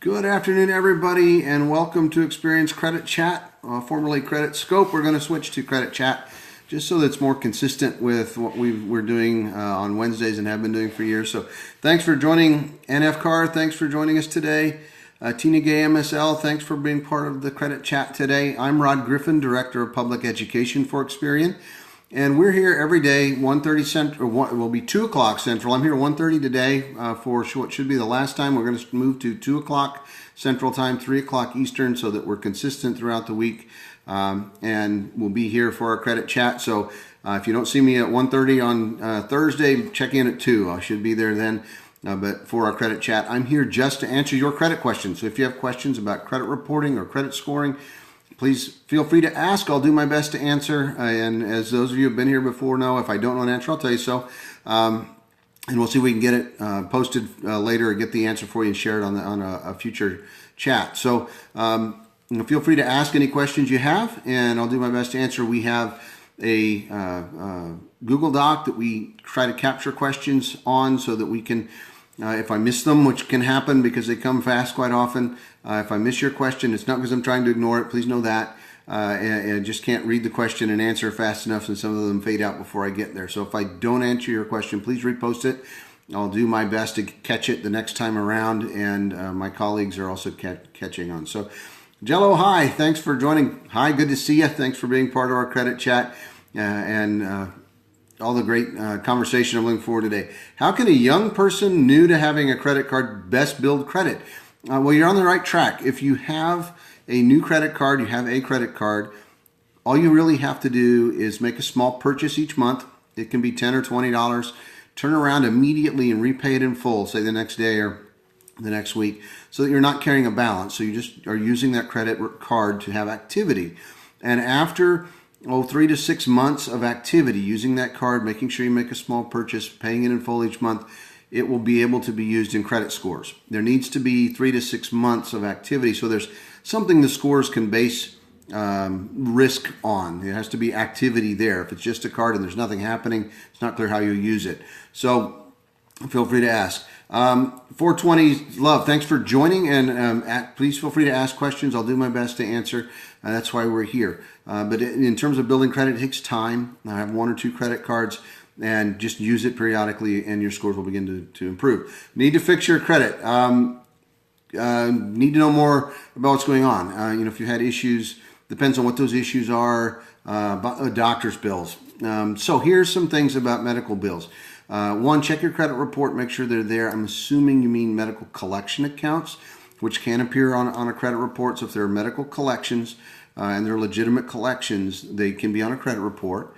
Good afternoon, everybody, and welcome to Experian CreditChat, formerly Periscope. We're going to switch to CreditChat just so that it's more consistent with what we're doing on Wednesdays and have been doing for years. So thanks for joining NFCAR. Thanks for joining us today. Tina Gay, MSL, thanks for being part of the CreditChat today. I'm Rod Griffin, Director of Public Education for Experian. And we're here every day, 1:30 Central, or it will be 2 o'clock Central. I'm here 1:30 today for what should be the last time. We're going to move to 2 o'clock Central Time, 3 o'clock Eastern, so that we're consistent throughout the week. And we'll be here for our credit chat. So if you don't see me at 1:30 on Thursday, check in at 2. I should be there then. But for our credit chat, I'm here just to answer your credit questions. So if you have questions about credit reporting or credit scoring, please feel free to ask. I'll do my best to answer. And as those of you who have been here before know, if I don't know an answer, I'll tell you so. And we'll see if we can get it posted later or get the answer for you and share it on a future chat. So feel free to ask any questions you have, and I'll do my best to answer. We have a Google Doc that we try to capture questions on so that we can, if I miss them, which can happen because they come fast quite often, if I miss your question, it's not because I'm trying to ignore it. Please know that. And I just can't read the question and answer fast enough, and some of them fade out before I get there. So if I don't answer your question, please repost it. I'll do my best to catch it the next time around, and my colleagues are also catching on. So Jello, hi. Thanks for joining. Hi, good to see you. Thanks for being part of our credit chat and all the great conversation I'm looking forward to today. How can a young person new to having a credit card best build credit? Well, you're on the right track. If you have a new credit card, you have a credit card, all you really have to do is make a small purchase each month. It can be $10 or $20. Turn around immediately and repay it in full, say the next day or the next week, so that you're not carrying a balance. So you just are using that credit card to have activity. And after 3 to 6 months of activity using that card, making sure you make a small purchase, paying it in full each month, it will be able to be used in credit scores. There needs to be 3 to 6 months of activity, so there's something the scores can base risk on. There has to be activity there. If it's just a card and there's nothing happening, it's not clear how you use it. So feel free to ask. 420 Love, thanks for joining, and please feel free to ask questions. I'll do my best to answer. That's why we're here. But in terms of building credit, it takes time. I have 1 or 2 credit cards, and just use it periodically, and your scores will begin to improve. Need to fix your credit. Need to know more about what's going on. If you had issues, depends on what those issues are. Doctor's bills. So here's some things about medical bills. 1, check your credit report, make sure they're there. I'm assuming you mean medical collection accounts, which can appear on a credit report. So if there are medical collections and they're legitimate collections, they can be on a credit report.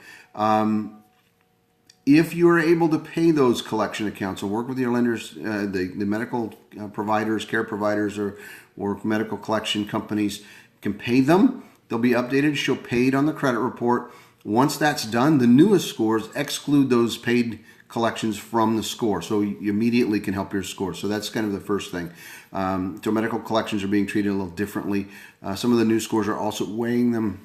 If you are able to pay those collection accounts or work with your lenders, the medical providers, care providers, or medical collection companies can pay them, they'll be updated to show paid on the credit report. Once that's done, the newest scores exclude those paid collections from the score, so you immediately can help your score. So that's kind of the first thing. So medical collections are being treated a little differently. Some of the new scores are also weighing them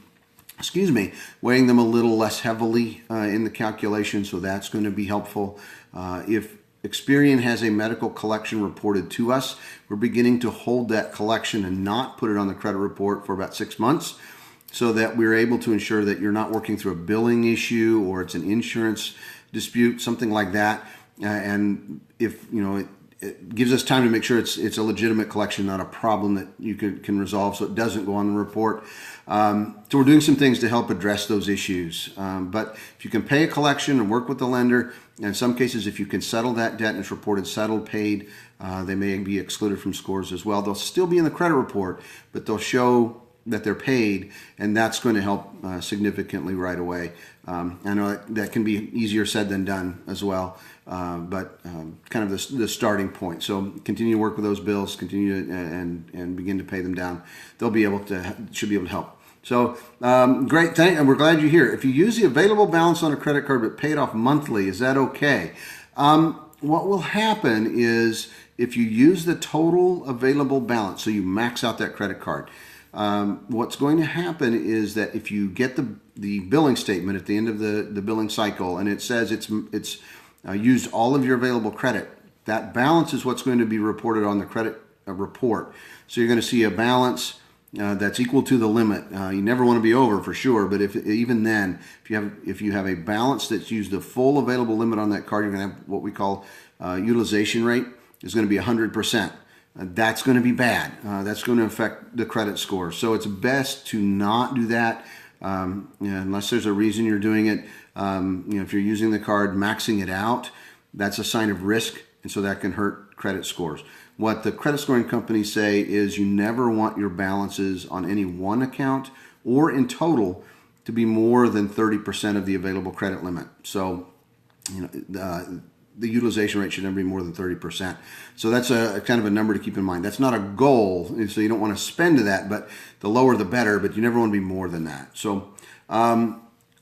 a little less heavily in the calculation, so that's going to be helpful. If Experian has a medical collection reported to us, we're beginning to hold that collection and not put it on the credit report for about 6 months, so that we're able to ensure that you're not working through a billing issue or it's an insurance dispute, something like that. And if it gives us time to make sure it's a legitimate collection, not a problem that you can resolve, so it doesn't go on the report. So we're doing some things to help address those issues. But if you can pay a collection and work with the lender, and in some cases, if you can settle that debt and it's reported settled, paid, they may be excluded from scores as well. They'll still be in the credit report, but they'll show that they're paid, and that's going to help significantly right away. I know that can be easier said than done as well, but kind of the starting point. So continue to work with those bills, continue to, and begin to pay them down. Should be able to help. So great, and we're glad you're here. If you use the available balance on a credit card but pay it off monthly, is that okay? What will happen is if you use the total available balance, so you max out that credit card, what's going to happen is that if you get the billing statement at the end of the billing cycle and it says it's used all of your available credit, that balance is what's going to be reported on the credit report. So you're going to see a balance that's equal to the limit. You never want to be over for sure, but even then, if you have a balance that's used the full available limit on that card, you're going to have what we call utilization rate is going to be 100%. That's going to be bad. That's going to affect the credit score. So it's best to not do that unless there's a reason you're doing it. If you're using the card, maxing it out, that's a sign of risk, and so that can hurt credit scores. What the credit scoring companies say is you never want your balances on any one account or in total to be more than 30% of the available credit limit. So, the utilization rate should never be more than 30%. So that's a kind of a number to keep in mind. That's not a goal, so you don't want to spend to that, but the lower the better, but you never want to be more than that. So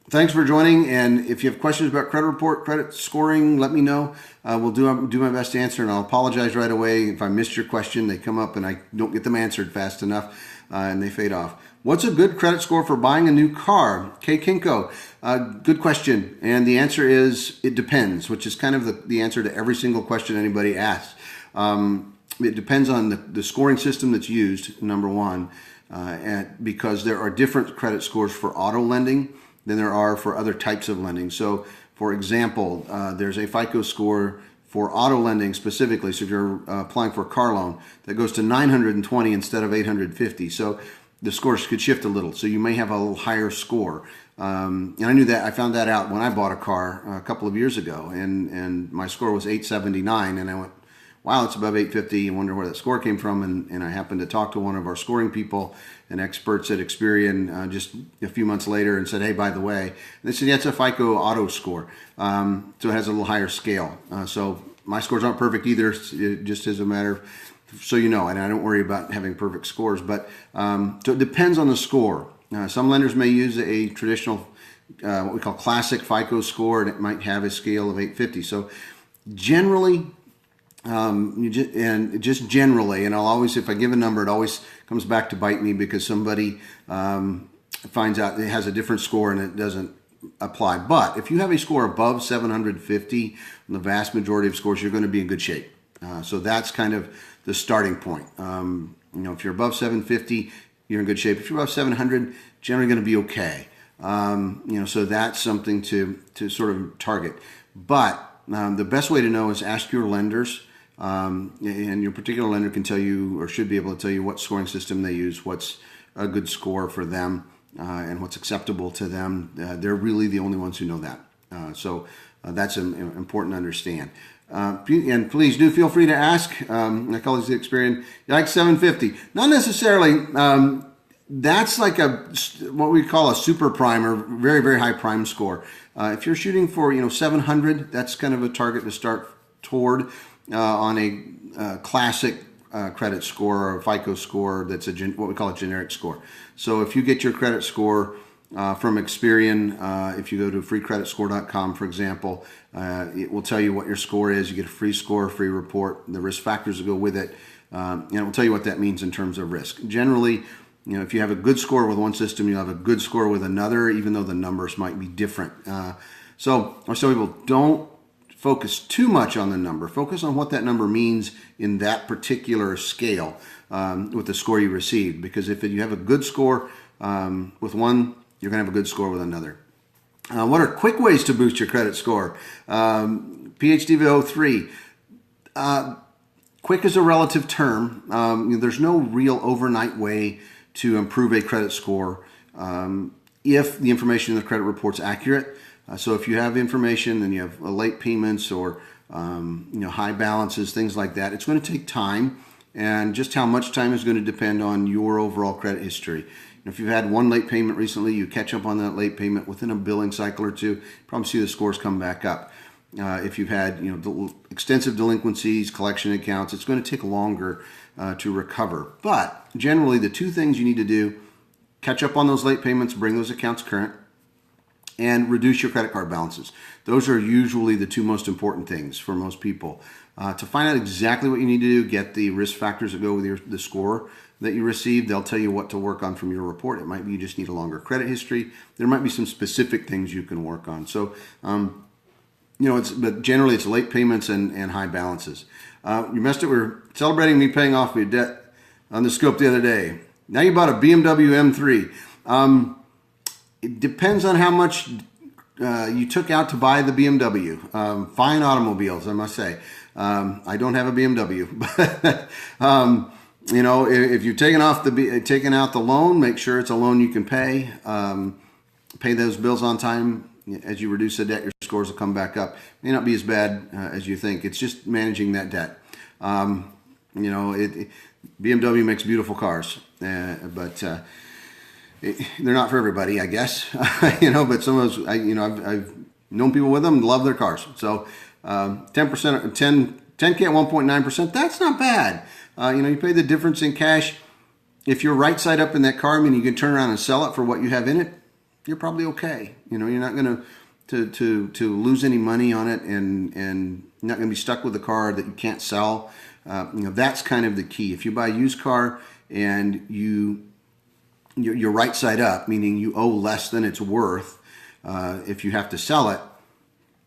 thanks for joining, and if you have questions about credit report, credit scoring, let me know. We'll do my best to answer, and I'll apologize right away if I missed your question. They come up and I don't get them answered fast enough, and they fade off. What's a good credit score for buying a new car? Kay Kinko, good question. And the answer is it depends, which is kind of the answer to every single question anybody asks. It depends on the scoring system that's used, number one, because there are different credit scores for auto lending than there are for other types of lending. So, for example, there's a FICO score for auto lending specifically. So if you're applying for a car loan, that goes to 920 instead of 850. So the scores could shift a little, so you may have a little higher score. And I knew that. I found that out when I bought a car a couple of years ago, and my score was 879, and I went, wow, it's above 850. I wonder where that score came from, and I happened to talk to one of our scoring people and experts at Experian just a few months later and said, hey, by the way, and they said, yeah, it's a FICO auto score, so it has a little higher scale. So my scores aren't perfect either, just as a matter of so you know, and I don't worry about having perfect scores, but so it depends on the score. Some lenders may use a traditional, what we call classic FICO score, and it might have a scale of 850. So generally, just generally, and I'll always, if I give a number, it always comes back to bite me because somebody finds out it has a different score and it doesn't apply. But if you have a score above 750, the vast majority of scores, you're going to be in good shape. So that's kind of the starting point. If you're above 750, you're in good shape. If you're above 700, generally going to be okay. So that's something to sort of target. But the best way to know is ask your lenders, and your particular lender can tell you or should be able to tell you what scoring system they use, what's a good score for them, and what's acceptable to them. They're really the only ones who know that. So that's important to understand. And please do feel free to ask. My colleagues at Experian, you like 750? Not necessarily. That's like what we call a super prime or very, very high prime score. If you're shooting for 700, that's kind of a target to start toward on a classic credit score or FICO score. That's what we call a generic score. So if you get your credit score from Experian, if you go to freecreditscore.com, for example, it will tell you what your score is. You get a free score, free report, the risk factors that go with it, and it will tell you what that means in terms of risk. Generally, if you have a good score with one system, you'll have a good score with another, even though the numbers might be different. So I tell people, don't focus too much on the number. Focus on what that number means in that particular scale with the score you received. Because if you have a good score with one, you're going to have a good score with another. What are quick ways to boost your credit score? PhD with 03. Quick is a relative term. There's no real overnight way to improve a credit score if the information in the credit report's accurate. So if you have information and you have late payments or high balances, things like that, it's going to take time, and just how much time is going to depend on your overall credit history. If you've had one late payment recently, you catch up on that late payment within a billing cycle or two, probably see the scores come back up. If you've had extensive delinquencies, collection accounts, it's going to take longer to recover. But generally, the two things you need to do: catch up on those late payments, bring those accounts current, and reduce your credit card balances. Those are usually the two most important things for most people. To find out exactly what you need to do, get the risk factors that go with the score that you received. They'll tell you what to work on from your report. It might be you just need a longer credit history. There might be some specific things you can work on. So, but generally it's late payments and high balances. You missed it. We were celebrating me paying off my debt on the scope the other day. Now you bought a BMW M3. It depends on how much you took out to buy the BMW. Fine automobiles, I must say. I don't have a BMW, but you know, if you've taken out the loan, make sure it's a loan you can pay. Pay those bills on time. As you reduce the debt, your scores will come back up. May not be as bad as you think. It's just managing that debt. You know, BMW makes beautiful cars, but they're not for everybody, I guess. You know, but some of those, I've known people with them, love their cars. So 10%, 10K at 1.9%, that's not bad. You know, you pay the difference in cash. If you're right side up in that car, I mean, you can turn around and sell it for what you have in it. You're probably okay. You know, you're not going to lose any money on it, and you're not going to be stuck with a car that you can't sell. You know, that's kind of the key. If you buy a used car and you're right side up, meaning you owe less than it's worth, if you have to sell it,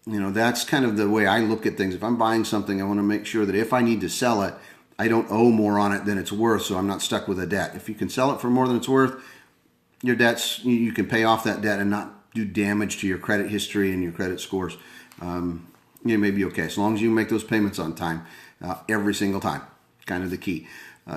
you know, that's kind of the way I look at things. If I'm buying something, I want to make sure that if I need to sell it, I don't owe more on it than it's worth, so I'm not stuck with a debt. If you can sell it for more than it's worth, your debts, you can pay off that debt and not do damage to your credit history and your credit scores. You may be okay as long as you make those payments on time, every single time. Kind of the key.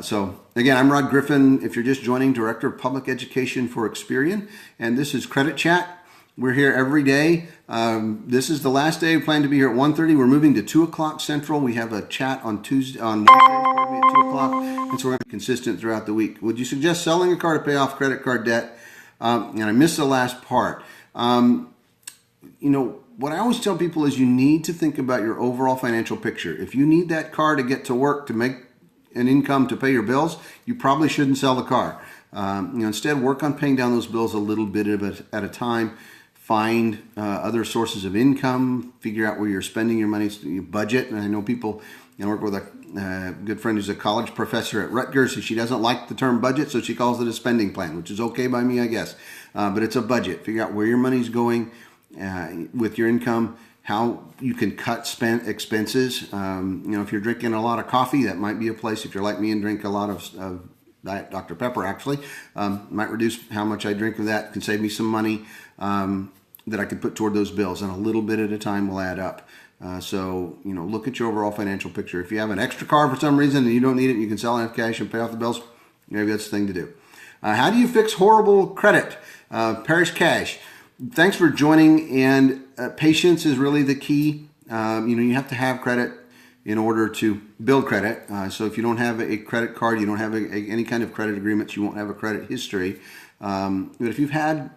So again, I'm Rod Griffin. If you're just joining, Director of Public Education for Experian, and this is Credit Chat. We're here every day. This is the last day. We plan to be here at 1:30. We're moving to 2 o'clock Central. We have a chat on Wednesday, at 2 o'clock, and so we're going to be consistent throughout the week. Would you suggest selling a car to pay off credit card debt? And I missed the last part. You know, what I always tell people is you need to think about your overall financial picture. If you need that car to get to work to make an income to pay your bills, you probably shouldn't sell the car. You know, instead, work on paying down those bills a little bit at a time. Find other sources of income. Figure out where you're spending your money. You budget. And I know people. I work with a good friend who's a college professor at Rutgers. She doesn't like the term budget, so she calls it a spending plan, which is okay by me, I guess. But it's a budget. Figure out where your money's going with your income. How you can cut expenses. You know, if you're drinking a lot of coffee, that might be a place. If you're like me and drink a lot of Diet Dr. Pepper, actually, might reduce how much I drink of that. Can save me some money that I could put toward those bills, and a little bit at a time will add up. So, you know, look at your overall financial picture. If you have an extra car for some reason and you don't need it, you can sell it in cash and pay off the bills. Maybe that's the thing to do. How do you fix horrible credit? Perish cash. Thanks for joining. And patience is really the key. You know, you have to have credit in order to build credit. So if you don't have a credit card, you don't have any kind of credit agreements, you won't have a credit history. But if you've had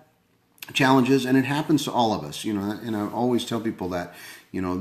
challenges, and it happens to all of us, you know, and I always tell people that, you know,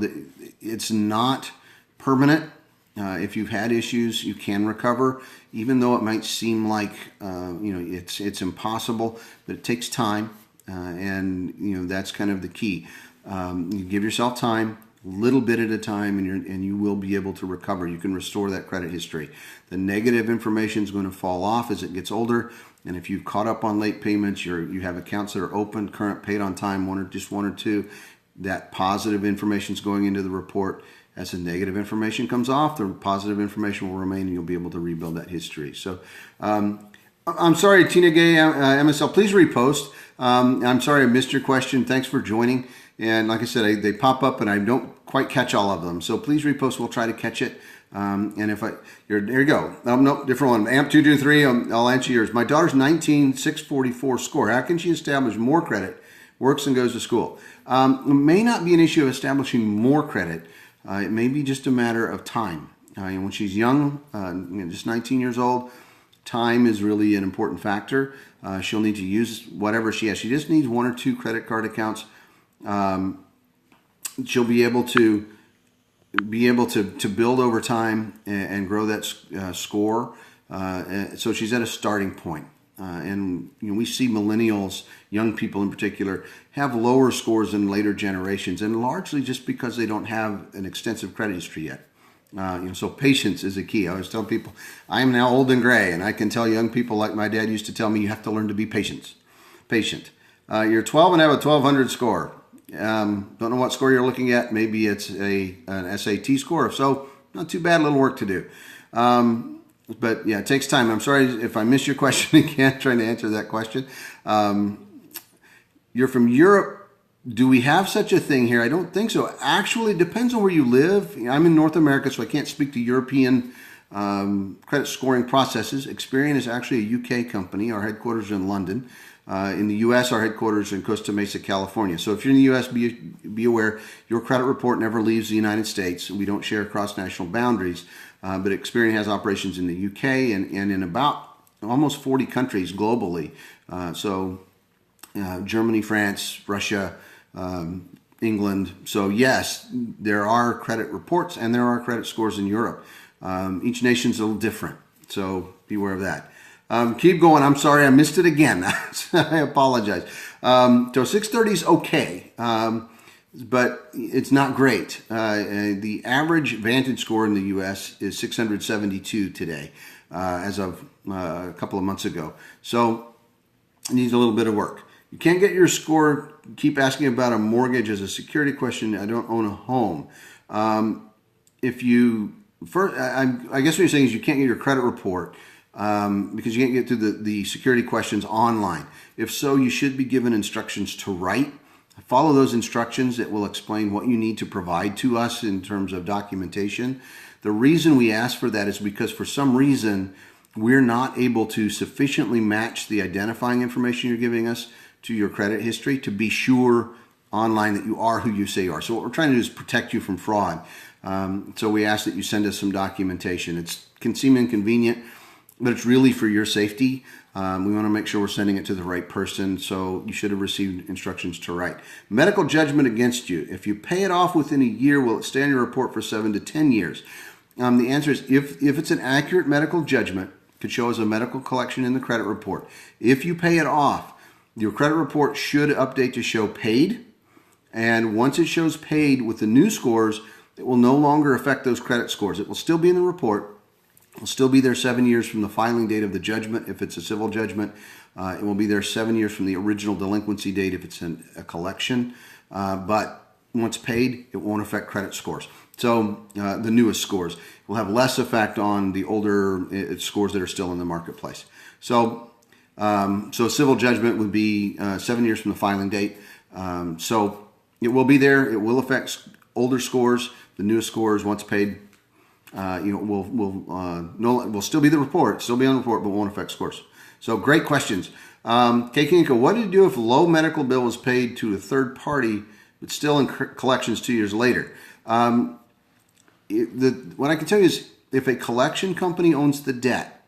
it's not permanent. If you've had issues, you can recover, even though it might seem like, you know, it's impossible, but it takes time. And, you know, that's kind of the key. You give yourself time, little bit at a time, and you will be able to recover. You can restore that credit history. The negative information is going to fall off as it gets older. And if you've caught up on late payments, you have accounts that are open, current, paid on time, one or two, that positive information is going into the report. As the negative information comes off, the positive information will remain, and you'll be able to rebuild that history. So, I'm sorry, Tina Gay, MSL, please repost. I'm sorry I missed your question. Thanks for joining. And like I said, they pop up and I don't quite catch all of them. So please repost. We'll try to catch it. And if there you go. Nope, different one. AMP 223, I'll answer yours. My daughter's 19,644 score. How can she establish more credit, works and goes to school? It may not be an issue of establishing more credit. It may be just a matter of time. And when she's young, just 19 years old, time is really an important factor. She'll need to use whatever she has. She just needs 1 or 2 credit card accounts. She'll be able to build over time and grow that score. So she's at a starting point. And you know, we see millennials, young people in particular, have lower scores than later generations, and largely just because they don't have an extensive credit history yet. So patience is a key. I always tell people, I am now old and gray, and I can tell young people, like my dad used to tell me, you have to learn to be patient. You're 12 and have a 1200 score. Don't know what score you're looking at. Maybe it's an SAT score. If so, not too bad, a little work to do. But yeah, it takes time. I'm sorry if I missed your question again, trying to answer that question. You're from Europe. Do we have such a thing here? I don't think so. Actually, it depends on where you live. I'm in North America, so I can't speak to European credit scoring processes. Experian is actually a UK company. Our headquarters are in London. In the U.S., our headquarters are in Costa Mesa, California. So if you're in the U.S., be aware your credit report never leaves the United States. We don't share across national boundaries. But Experian has operations in the U.K. and in about almost 40 countries globally. Germany, France, Russia, England. So yes, there are credit reports and there are credit scores in Europe. Each nation's a little different, so beware of that. Keep going. I'm sorry I missed it again. I apologize. So 630 is okay, but it's not great. The average Vantage score in the U.S. is 672 today, as of a couple of months ago. So it needs a little bit of work. You can't get your score. Keep asking about a mortgage as a security question. I don't own a home. If you first, I guess what you're saying is you can't get your credit report because you can't get through the security questions online. If so, you should be given instructions to write. Follow those instructions. It will explain what you need to provide to us in terms of documentation. The reason we ask for that is because for some reason we're not able to sufficiently match the identifying information you're giving us to your credit history to be sure online that you are who you say you are. So what we're trying to do is protect you from fraud. So we ask that you send us some documentation. It can seem inconvenient, but it's really for your safety. We want to make sure we're sending it to the right person, so you should have received instructions to write. Medical judgment against you. If you pay it off within a year, will it stay on your report for 7 to 10 years? The answer is if it's an accurate medical judgment, it could show as a medical collection in the credit report. If you pay it off, your credit report should update to show paid. And once it shows paid with the new scores, it will no longer affect those credit scores. It will still be in the report. It will still be there 7 years from the filing date of the judgment if it's a civil judgment. It will be there 7 years from the original delinquency date if it's a collection. But once paid, it won't affect credit scores. So the newest scores will have less effect on the older scores that are still in the marketplace. So civil judgment would be 7 years from the filing date. So it will be there. It will affect older scores. The newest scores, once paid, will still be the report, still be on the report, but won't affect scores. So great questions. Kekinka, what do you do if a low medical bill was paid to a third party, but still in collections 2 years later? What I can tell you is if a collection company owns the debt,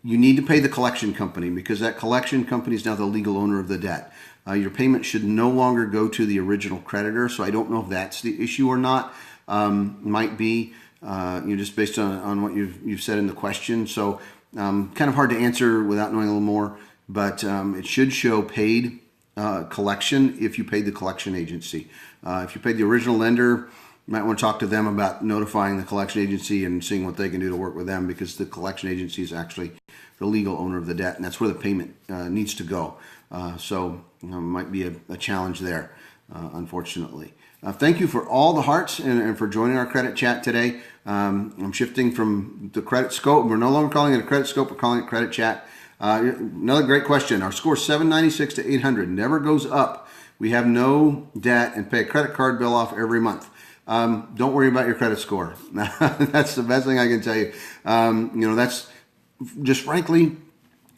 you need to pay the collection company because that collection company is now the legal owner of the debt. Your payment should no longer go to the original creditor. So I don't know if that's the issue or not. Might be, just based on what you've said in the question. So kind of hard to answer without knowing a little more. But it should show paid collection if you paid the collection agency. If you paid the original lender, you might want to talk to them about notifying the collection agency and seeing what they can do to work with them because the collection agency is actually the legal owner of the debt, and that's where the payment needs to go. Might be a challenge there, unfortunately. Thank you for all the hearts and for joining our credit chat today. I'm shifting from the credit scope. We're no longer calling it a credit scope. We're calling it credit chat. Another great question. Our score is 796 to 800. Never goes up. We have no debt and pay a credit card bill off every month. Don't worry about your credit score. That's the best thing I can tell you. That's just frankly,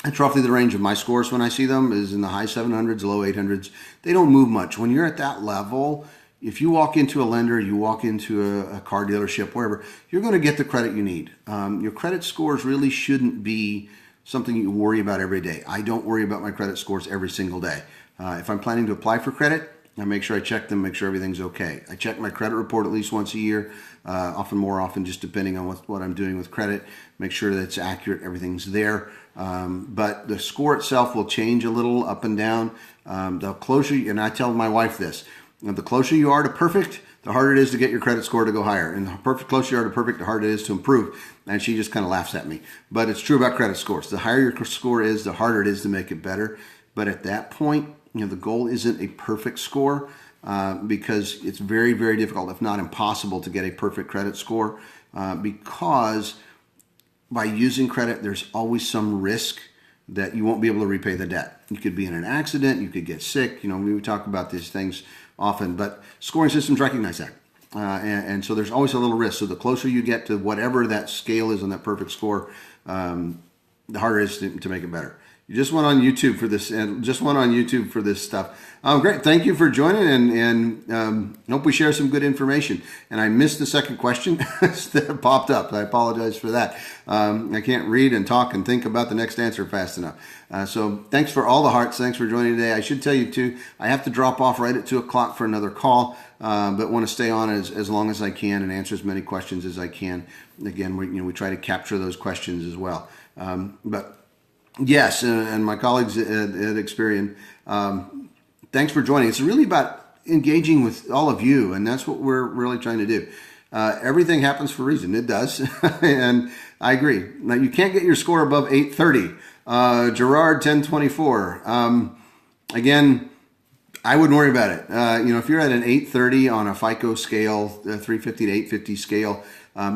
it's roughly the range of my scores when I see them is in the high 700s, low 800s. They don't move much. When you're at that level, if you walk into a lender, you walk into a car dealership, wherever, you're going to get the credit you need. Your credit scores really shouldn't be something you worry about every day. I don't worry about my credit scores every single day. If I'm planning to apply for credit, I make sure I check them, make sure everything's okay. I check my credit report at least once a year, more often, just depending on what I'm doing with credit. Make sure that it's accurate, everything's there. But the score itself will change a little up and down. The closer, and I tell my wife this, the closer you are to perfect, the harder it is to get your credit score to go higher. And the closer you are to perfect, the harder it is to improve. And she just kind of laughs at me. But it's true about credit scores. The higher your score is, the harder it is to make it better. But at that point, the goal isn't a perfect score. because it's very, very difficult, if not impossible, to get a perfect credit score because by using credit, there's always some risk that you won't be able to repay the debt. You could be in an accident, you could get sick. We talk about these things often, but scoring systems recognize that. And so there's always a little risk. So the closer you get to whatever that scale is on that perfect score, the harder it is to make it better. You just went on YouTube for this, and just went on YouTube for this stuff. Great, thank you for joining, and hope we share some good information. And I missed the second question that popped up. I apologize for that. I can't read and talk and think about the next answer fast enough. So thanks for all the hearts. Thanks for joining today. I should tell you too, I have to drop off right at 2 o'clock for another call, but want to stay on as long as I can and answer as many questions as I can. Again, we try to capture those questions as well. But yes, and my colleagues at Experian, thanks for joining. It's really about engaging with all of you, and that's what we're really trying to do. Everything happens for a reason. It does, and I agree. Now, you can't get your score above 830. Gerard, 1024. Again, I wouldn't worry about it. If you're at an 830 on a FICO scale, 350 to 850 scale,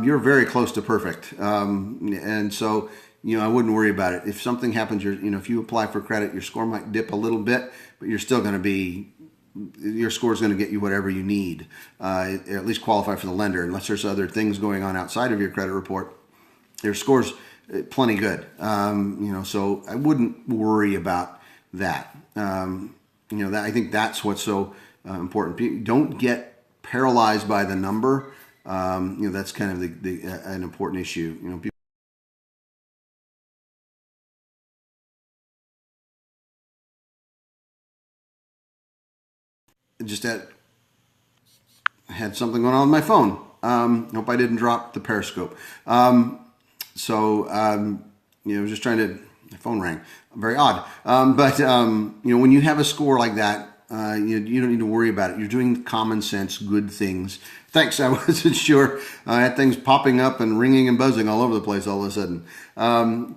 you're very close to perfect. And so, I wouldn't worry about it. If something happens, if you apply for credit, your score might dip a little bit, but you're still going to be, your score is going to get you whatever you need, at least qualify for the lender, unless there's other things going on outside of your credit report. Your score's plenty good. So I wouldn't worry about that. I think that's what's so important. Don't get paralyzed by the number. That's kind of an important issue. People just had something going on with my phone. Hope I didn't drop the Periscope. Just trying to, the phone rang. Very odd. When you have a score like that, you don't need to worry about it. You're doing common sense, good things. Thanks. I wasn't sure. I had things popping up and ringing and buzzing all over the place all of a sudden.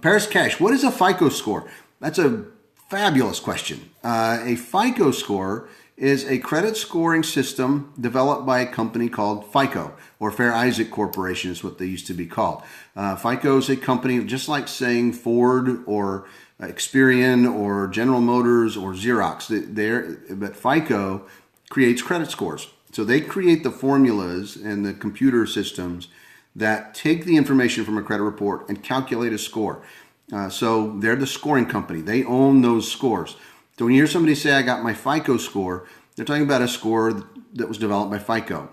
Paris Cash, what is a FICO score? That's a fabulous question. A FICO score is a credit scoring system developed by a company called FICO, or Fair Isaac Corporation is what they used to be called. FICO is a company just like saying Ford or Experian or General Motors or Xerox. But FICO creates credit scores. So they create the formulas and the computer systems that take the information from a credit report and calculate a score. So they're the scoring company. They own those scores. So when you hear somebody say, I got my FICO score, they're talking about a score that was developed by FICO.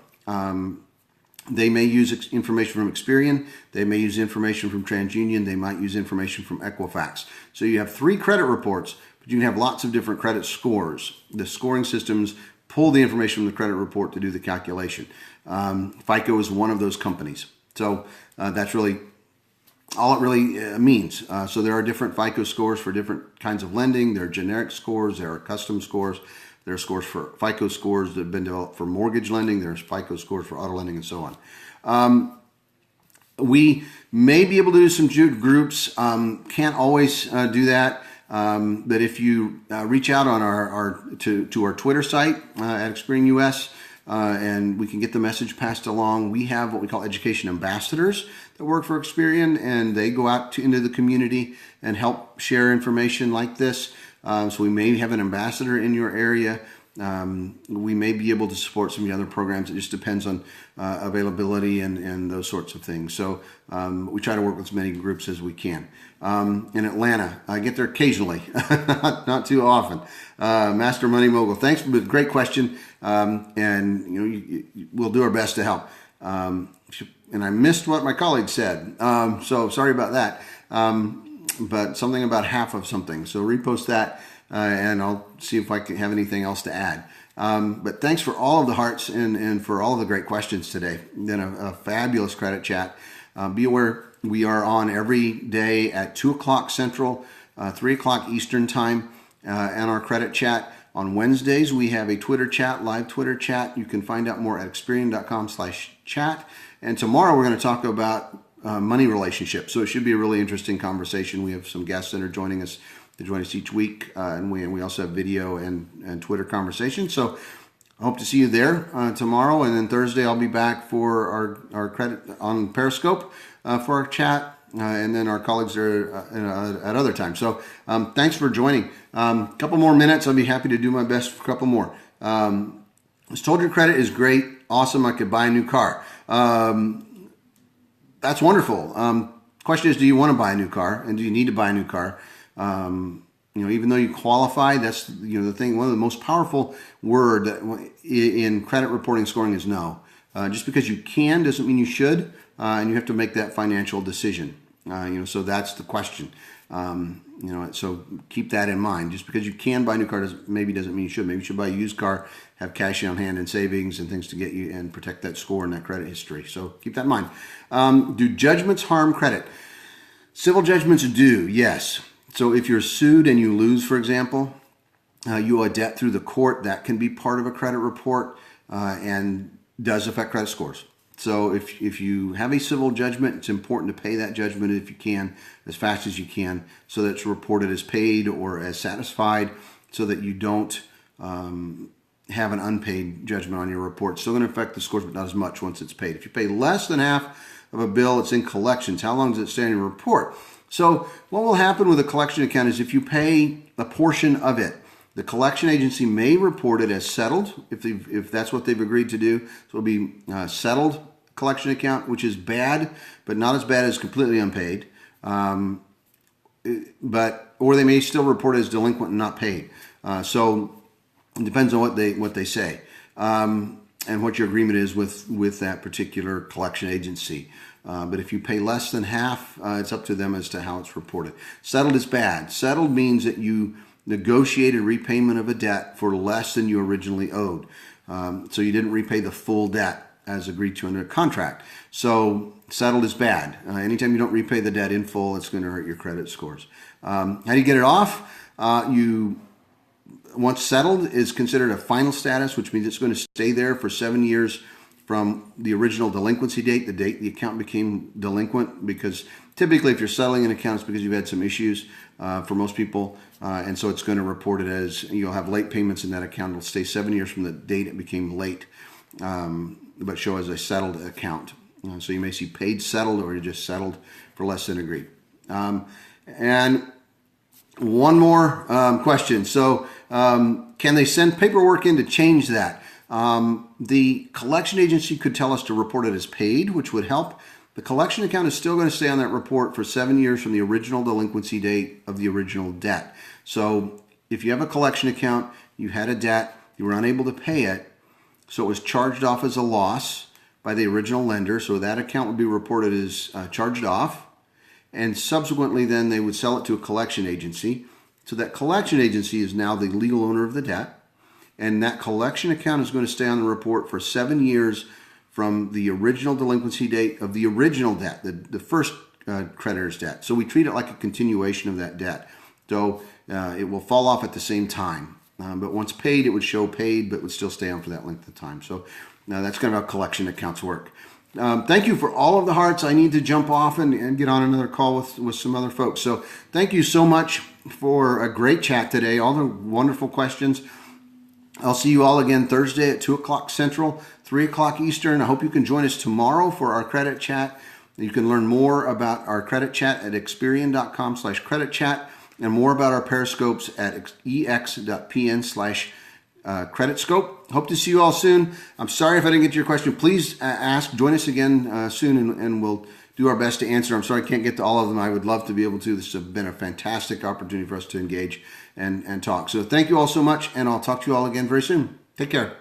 They may use information from Experian. They may use information from TransUnion. They might use information from Equifax. So you have 3 credit reports, but you can have lots of different credit scores. The scoring systems pull the information from the credit report to do the calculation. FICO is one of those companies. So that's really all it really means. So there are different FICO scores for different kinds of lending. There are generic scores. There are custom scores. There are scores for FICO scores that have been developed for mortgage lending. There's FICO scores for auto lending and so on. We may be able to do some groups. Can't always do that. But if you reach out on to our Twitter site at Experian US, and we can get the message passed along. We have what we call education ambassadors that work for Experian, and they go out into the community and help share information like this. So we may have an ambassador in your area. We may be able to support some of the other programs. It just depends on availability and those sorts of things. So we try to work with as many groups as we can. In Atlanta, I get there occasionally, not too often. Master Money Mogul, thanks for the great question. We'll do our best to help. And I missed what my colleague said, so sorry about that. But something about half of something. So repost that, and I'll see if I can have anything else to add. But thanks for all of the hearts and for all of the great questions today. Been a fabulous credit chat. Be aware we are on every day at 2 o'clock Central, 3 o'clock Eastern time, and our credit chat. On Wednesdays, we have a Twitter chat, live Twitter chat. You can find out more at experian.com/chat. And tomorrow we're going to talk about money relationships. So it should be a really interesting conversation. We have some guests that are joining us each week, and we also have video and Twitter conversations. So I hope to see you there tomorrow, and then Thursday I'll be back for our credit on Periscope for our chat, and then our colleagues are at other times. So thanks for joining. A couple more minutes. I'll be happy to do my best for a couple more. I was told your credit is great, awesome. I could buy a new car. That's wonderful. Question is, do you want to buy a new car, and do you need to buy a new car? Even though you qualify, that's the thing. One of the most powerful word in credit reporting scoring is no. Just because you can doesn't mean you should, and you have to make that financial decision. So that's the question. So keep that in mind. Just because you can buy a new car doesn't mean you should. Maybe you should buy a used car, have cash on hand and savings and things to get you and protect that score and that credit history. So keep that in mind. Do judgments harm credit? Civil judgments do, yes. So if you're sued and you lose, for example, you owe a debt through the court, that can be part of a credit report and does affect credit scores. So if you have a civil judgment, it's important to pay that judgment if you can, as fast as you can, so that it's reported as paid or as satisfied, so that you don't have an unpaid judgment on your report. It's still going to affect the scores, but not as much once it's paid. If you pay less than half of a bill, it's in collections. How long does it stay on your report? So what will happen with a collection account is if you pay a portion of it, the collection agency may report it as settled if that's what they've agreed to do. So it'll be settled collection account, which is bad, but not as bad as completely unpaid. Or they may still report it as delinquent and not paid. So it depends on what they say and what your agreement is with that particular collection agency. But if you pay less than half, it's up to them as to how it's reported. Settled is bad. Settled means that you negotiated repayment of a debt for less than you originally owed. So you didn't repay the full debt as agreed to under a contract. So settled is bad. Anytime you don't repay the debt in full, it's going to hurt your credit scores. How do you get it off? Once settled is considered a final status, which means it's going to stay there for 7 years from the original delinquency date, the date the account became delinquent, because typically if you're settling an account, it's because you've had some issues for most people, and so it's going to report it as you'll have late payments in that account. It'll stay 7 years from the date it became late, but show as a settled account. So you may see paid settled, or you just settled for less than agreed. And one more question. So can they send paperwork in to change that? The collection agency could tell us to report it as paid, which would help. The collection account is still going to stay on that report for 7 years from the original delinquency date of the original debt. So if you have a collection account, you had a debt, you were unable to pay it, so it was charged off as a loss by the original lender, so that account would be reported as charged off, and subsequently then they would sell it to a collection agency. So that collection agency is now the legal owner of the debt. And that collection account is going to stay on the report for 7 years from the original delinquency date of the original debt, the first creditor's debt. So we treat it like a continuation of that debt. So it will fall off at the same time. But once paid, it would show paid, but would still stay on for that length of time. So now that's kind of how collection accounts work. Thank you for all of the hearts. I need to jump off and get on another call with some other folks. So thank you so much for a great chat today, all the wonderful questions. I'll see you all again Thursday at 2 o'clock Central, 3 o'clock Eastern. I hope you can join us tomorrow for our credit chat. You can learn more about our credit chat at experian.com/creditchat and more about our periscopes at ex.pn/creditscope. Hope to see you all soon. I'm sorry if I didn't get to your question. Please join us again soon, and we'll do our best to answer. I'm sorry I can't get to all of them. I would love to be able to. This has been a fantastic opportunity for us to engage and talk. So thank you all so much, and I'll talk to you all again very soon. Take care.